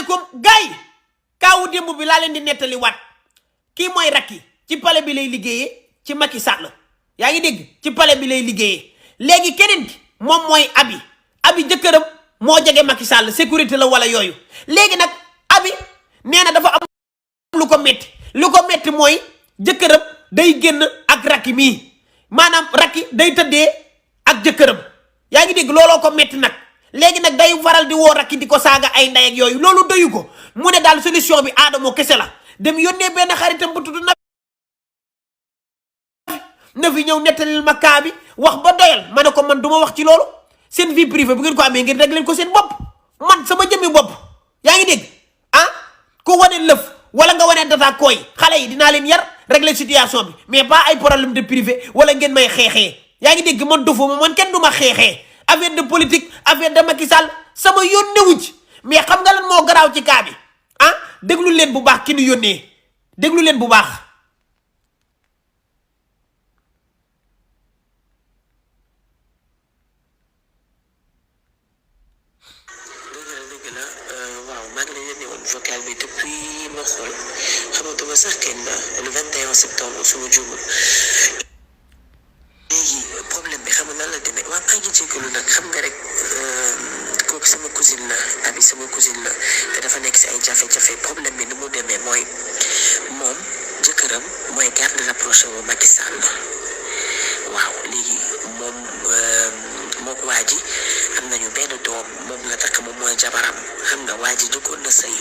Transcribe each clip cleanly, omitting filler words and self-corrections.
salaamaaleykum gars yi kaawu démb bi laa leen di nettali waat kii mooy Racky ci palais bi lay liggéeyee ci Macky Sall yaa ngi dégg ci palais bi lay liggéeyee léegi keneen ki moom mooy abi jëkkëram moo jege Macky Sall sécurité la wala yooyu léegi nag abi nee na dafa am lu ko metti mooy jëkkëram day génn ak Racky mii maanaam Racky day tëddee ak jëkkëram yaa ngi dégg looloo ko metti nag léegi nag day waral di woo Racky di ko saaga ay ndey ak yooyu loolu doyu ko mu ne daal solution bi Adamo kese la dem yónnee benn xaritam bu tudd na fi ñëw nettalil ma kaa bi wax ba doyal ma ne ko man du ma wax ci loolu seen vie privée bu ngeen ko amee ngeen régler ko seen bopp man sama jëmmi bopp yaa ngi dégg ah ku wane lëf wala nga wane data koy xale yi dinaa leen yar régler situation bi mais pas ay problème de privé wala ngeen may xeexee yaa ngi dégg man dofuma man kenn du ma xeexee affaire de politique affaire de Macky Sall sama yónnewu ci mais xam nga lan moo garaaw ci kaa bi ah déglu leen bu baax ki ñu yónnee déglu leen bu baax. waaw maa ngi lay yónnee woon vocal bi depuis ma xool xamatuma sax kenn le 21 septembre suma jumul léegi problème bi xam nga nan la demee waaw maa ngi jégalu nag xam nga rek kooku sama cousine la abi sama cousine la te dafa nekk si ay jafe-jafe problème bi ni mu demee mooy moom jëkkëram mooy garde rapproché wu Macky Sall waaw léegi moom moo ko waa ji am nañu benn doom moom la takk moom mooy jabaram xam nga waa ji jëkkoon na sëy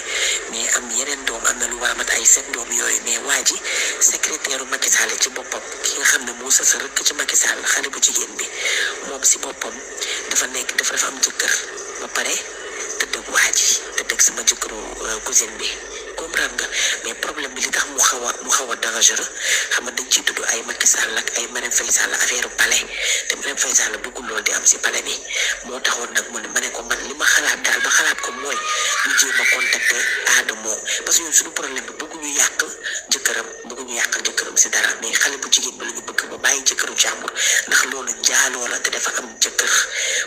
mais am yeneen doom am na lu war a mat ay 7 doom yooyu mais waa ji secrétaire Macky Sall ci boppam ki nga xam ne moo sa rëkk ci Macky Sall xale bu jigéen bi moom si boppam dafa am jëkkër ba pare tëdd waa ji tëdd ak sama jëkkëru cousine bi comprendre nga mais problème bi li tax mu xaw a dangereux xam nga dañ ciy tudd ay Macky Sall ak ay Marème Faye Sall affaire palais te Marème Faye Sall bëggul loolu di am si palais bi moo taxoon nag mu ne ma ne ko man li ma xalaat daal ba xalaat ko mooy ñu jéem a contacter Adamo parce que ñun suñu problème bi bëgguñu yàqal jëkkëram si dara mais xale bu jigéen bi la ñu bëgg ba bàyyi jëkkëru jàmbur ndax loolu njaaloo la te dafa am jëkkër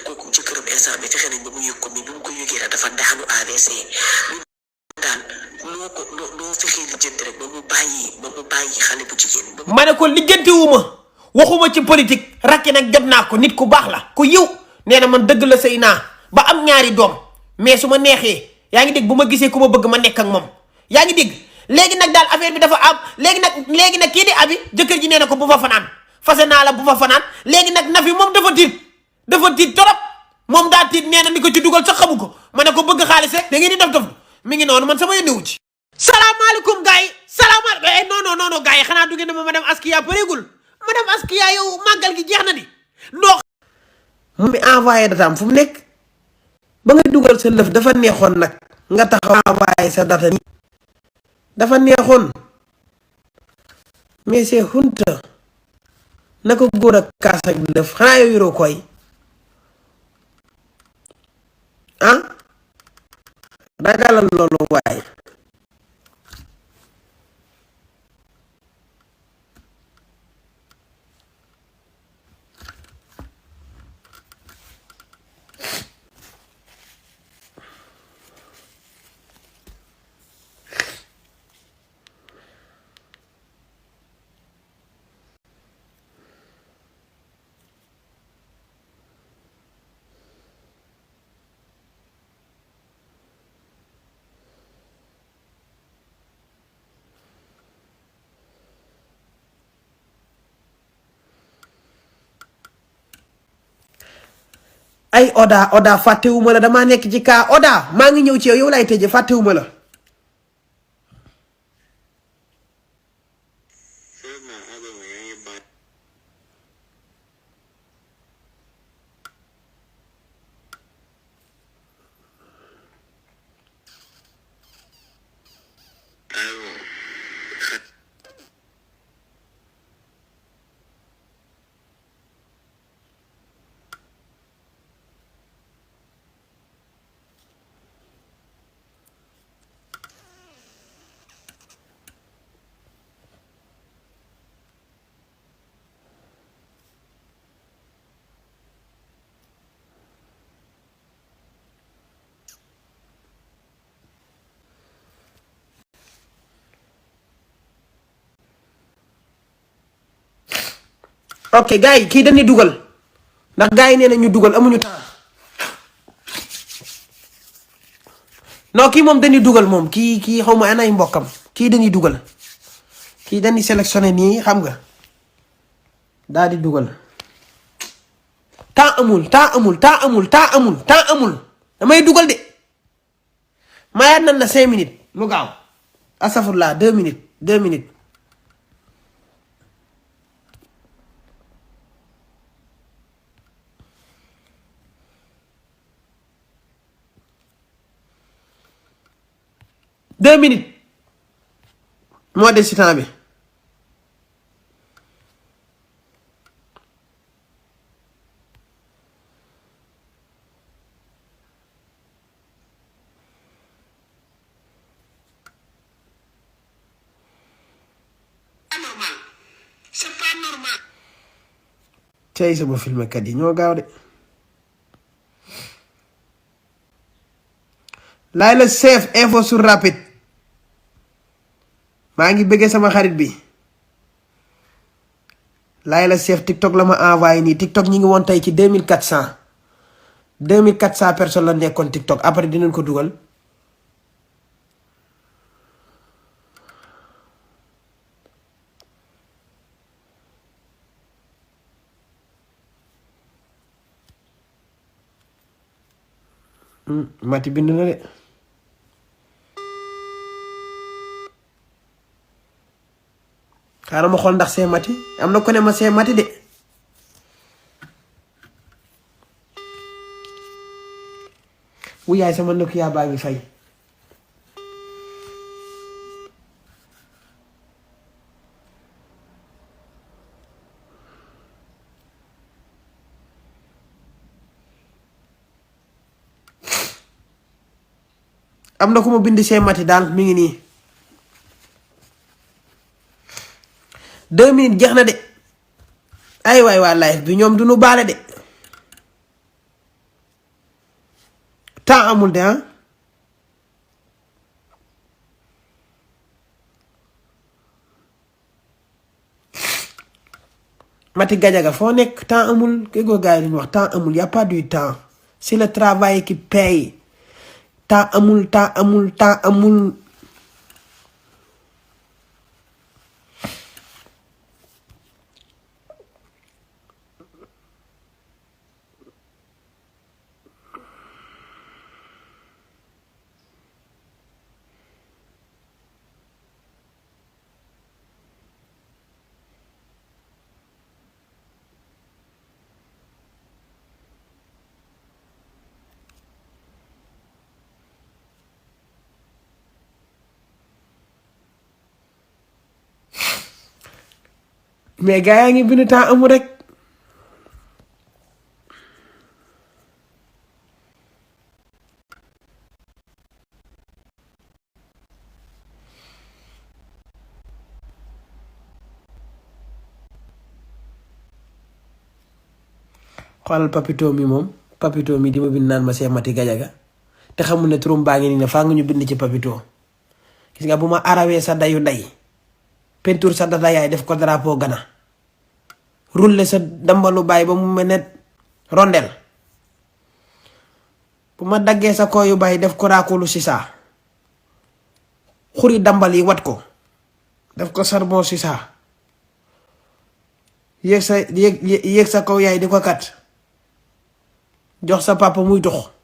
kooku jëkkëram instant bi fexe nañ ba mu yëg ko mais bi mu ko yëgee rek dafa daanu AVC daal loo fexee lijjanti rek ba mu bàyyi xale bu jigéen ma ne ko lijjantiwuma waxuma ci politique Racky nag jot naa ko nit ku baax la ku yiw nee na man dëgg la sëy naa ba am ñaari doom mais su ma neexee yaa ngi dégg bu ma gisee ku ma bëgg ma nekk ak moom yaa ngi dégg léegi nag daal affaire bi dafa am léegi nag kii di abi jëkkër ji nee na ko bu fa fanaan fase naa la bu fa fanaan léegi nag Nafi moom dafa tiit torop moom daa tiit nee na ni ko ci dugal sax xamu ko ma ne ko bëgg xaalis rek da ngeen di dof mi ngi noonu man sama yónnewu ci salaamaaleykum gars yi salaamaaleykum non gars yi xanaa du ngeen ne ma madame Askia pareegul madame Askia yow màggal gi jeex na di ndox mu mi envoyé dataam fu mu nekk ba nga dugal sa lëf dafa neexoon nag nga taxaw envoyé sa data ni dafa neexoon mais c'est honte naka góor ak kaas ak lëf xanaa yow yoroo koy ah ragalal loolu waaye ay Oda fàttewuma la damaa nekk ci kaa Oda maa ngi ñëw ci yow lay tëje fàttewuma la ok gars yi kii dañuy dugal ndax gars yi nee na ñu dugal amuñu temps non kii moom dañuy dugal moom kii xaw ma anay mbokkam kii dañuy dugal kii dañuy sélectionné nii xam nga daal di dugal temps amul damay dugal de mayaat nan la 5 minutes mu gaaw asafurlaa 2 minutes 2 minutes. Deux minutes moo des ci temps bi cey sama filmkat yi ñoo gaaw de laay la chef info sur rapide maa ngi bëggee sama xarit bi laay la chef TikTok la ma envoyé nii TikTok ñi ngi woon tey ci 2400 personnes la nekkoon TikTok après dinañ ko dugal Mati bind na de xaaral ma xool ndax see Mati am na ko ne ma see Mati de wu yaay sama nëkk yaa baa ngi fay am na ku ma bind see Mati daal mi ngi nii 2 minutes jeex na de ay waay waa live bi ñoom du nu baale de temps amul de ah Mati Gajaga foo nekk temps amul kii ko gars yi duñu wax temps amul y a pas du temps c'est le travail qui paye temps amul temps amul mais gars yaa ngi bind temps amul rek xoolal papito mi moom papito mi di ma bind naan ma see Mati Gajaga te xamul ne turum baa ngi nii ne faa nga ñu bind ci papito gis nga bu ma arawee sa dayu nday peinture sa data yaay def ko drapeau Gana rulle sa dambalu baay ba mu mel ne rondel bu ma daggee sa kooyu baay def ko raakulu sisa xuri dambal yi wat ko def ko charbon sisa yéeg sa kaw yaay di ko kat jox sa papa muy dox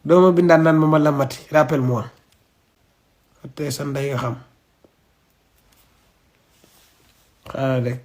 dooma bindaan naan ma la Mati rappelle-moi te sa ndey nga xam xaaral rek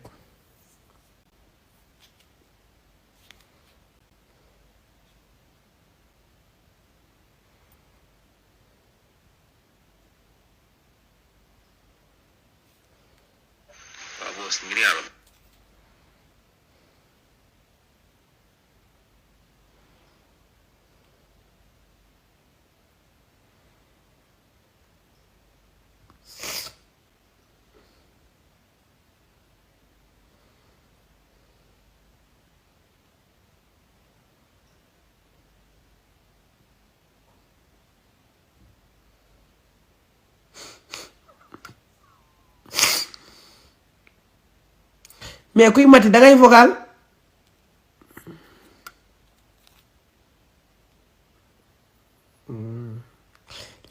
mais kuy mati da ngay vocal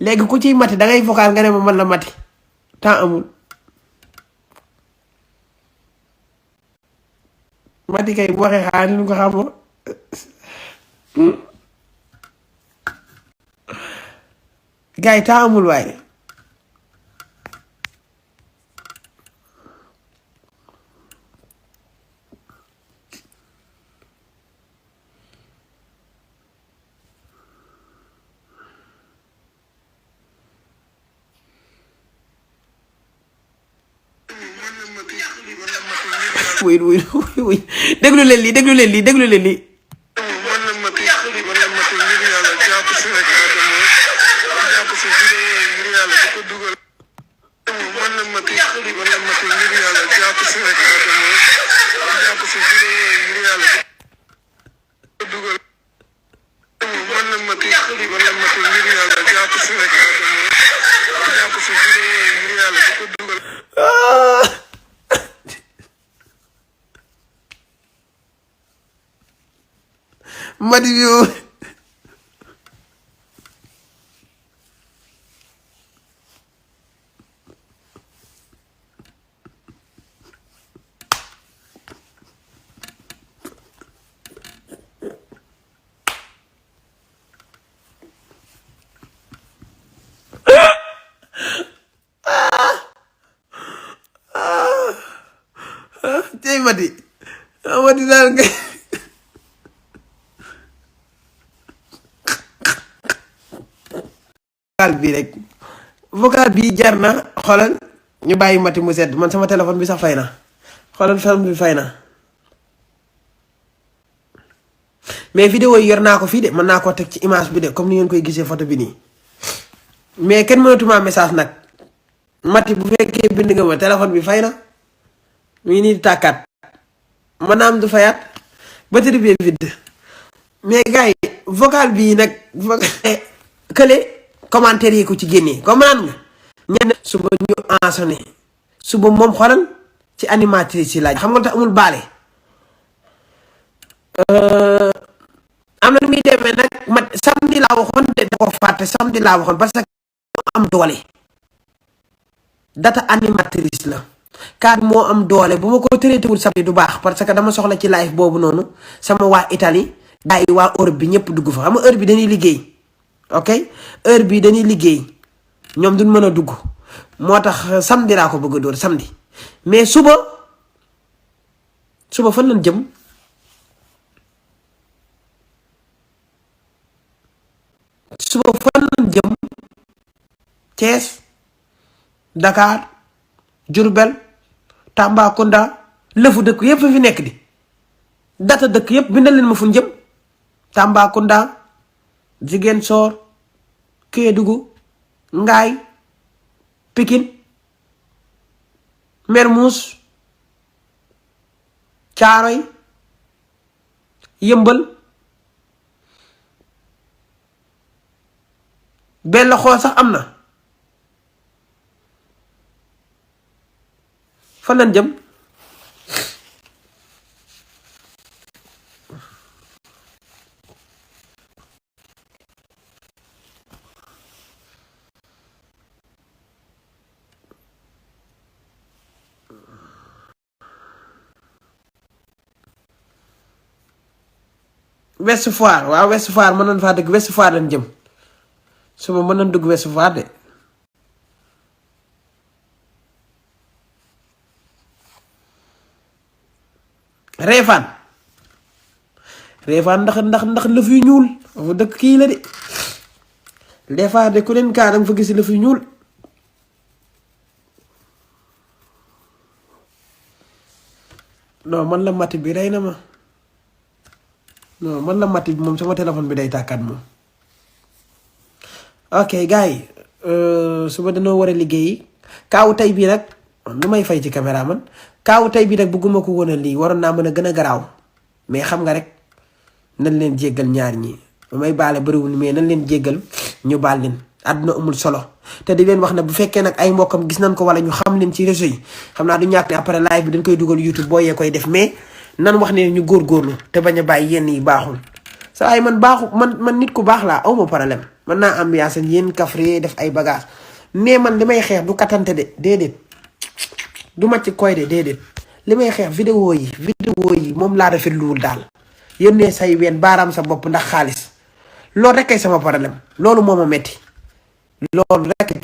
léegi ku ciy mati da ngay vocal nga ne ma man la mati temps amul mati kay bu waxee xaar ñu ko xamoo gars yi temps amul waaye wuy déglu leen lii déglu leen lii déglu leen lii mati bi yow tey mati mati daal nga vocal bi rek vocal bi jar na xoolal ñu bàyyi mati mu sedd man sama téléphone bi sax fay na xoolal film bi fay na mais vidéo yi yor naa ko fii de mën naa koo teg ci image bi de comme ni ngeen koy gisee photo bi nii mais kenn mënatuma message nag mati bu fekkee bind nga ma téléphone bi fay na mu ngi nii di tàkkaat mën naa am du fayaat batterie bi vide mais gars yi vocal bii nag kële commentaire yi ko ci génnee comme naan nga ñenn suba ñu ensonné suba moom xoolal ci animatrice yi laaj xam nga tax amul baale am na nu muy demee nag mat samedi laa waxoon de da ko fàtte samedi laa waxoon parce que am doole data animatrice la kaat moo am doole bu ma ko tëreetewul samedi du baax parce que dama soxla ci live boobu noonu sama waa Italie gars yi waa Europe bi ñëpp dugg fa xam nga heure bi dañuy liggéey ok heure bi dañuy liggéey ñoom duñ mën a dugg moo tax samedi laa ko bëgg a dóor samedi mais suba fan lañ jëm suba fan lañ jëm Thiès Dakar Diourbel Tambacounda lëfu dëkk yëpp fi nekk di data dëkk yëpp bindal leen ma fu ñu jëm Tambacounda Ziguinchor Kédougou Ngaay Pikine Mermoz Caaroy Yëmbal benn xool sax am na fan lañ jëm Ouest Foire waaw Ouest Foire mën nañ faa dëgg Ouest Foire lañ jëm suba mën nañ dugg Ouest Foire de Réfane ndax lëf yu ñuul foofu dëkk kii la de des fois de ku leen kaa danga fa gis lëf yu ñuul non man la mati bi rey na ma non man la mati bi moom sama téléphone bi day tàkkaat moom ok gars yi suba dañoo war a liggéeyi kaawu tey bii nag lu may fay ci caméra man kaawu tey bii nag bëgguma ko woon a lii waroon naa mën a gën a garaaw mais xam nga rek nañ leen jéggal ñaar ñi ba may baale bëriwul mais nañ leen jéggal ñu baal leen àdduna amul solo te di leen wax ne bu fekkee nag ay mbokkam gis nañ ko wala ñu xam leen ci réseau yi xam naa du ñàkk ne après live bi dañ koy dugal YouTube boo yee koy def mais nan wax ne ñu góorgóorlu te bañ a bàyyi yenn yi baaxul sa ay man man nit ku baax laa awma problème mën naa ambiance yéen kafre def ay bagage mais man li may xeex du katante de déedéet du ma ci koy de déedéet li may xeex vidéo yi moom laa rafet luwul daal yónnee say ween baaraam sa bopp ndax xaalis loolu rek kay sama problème loolu moo ma metti loolu rek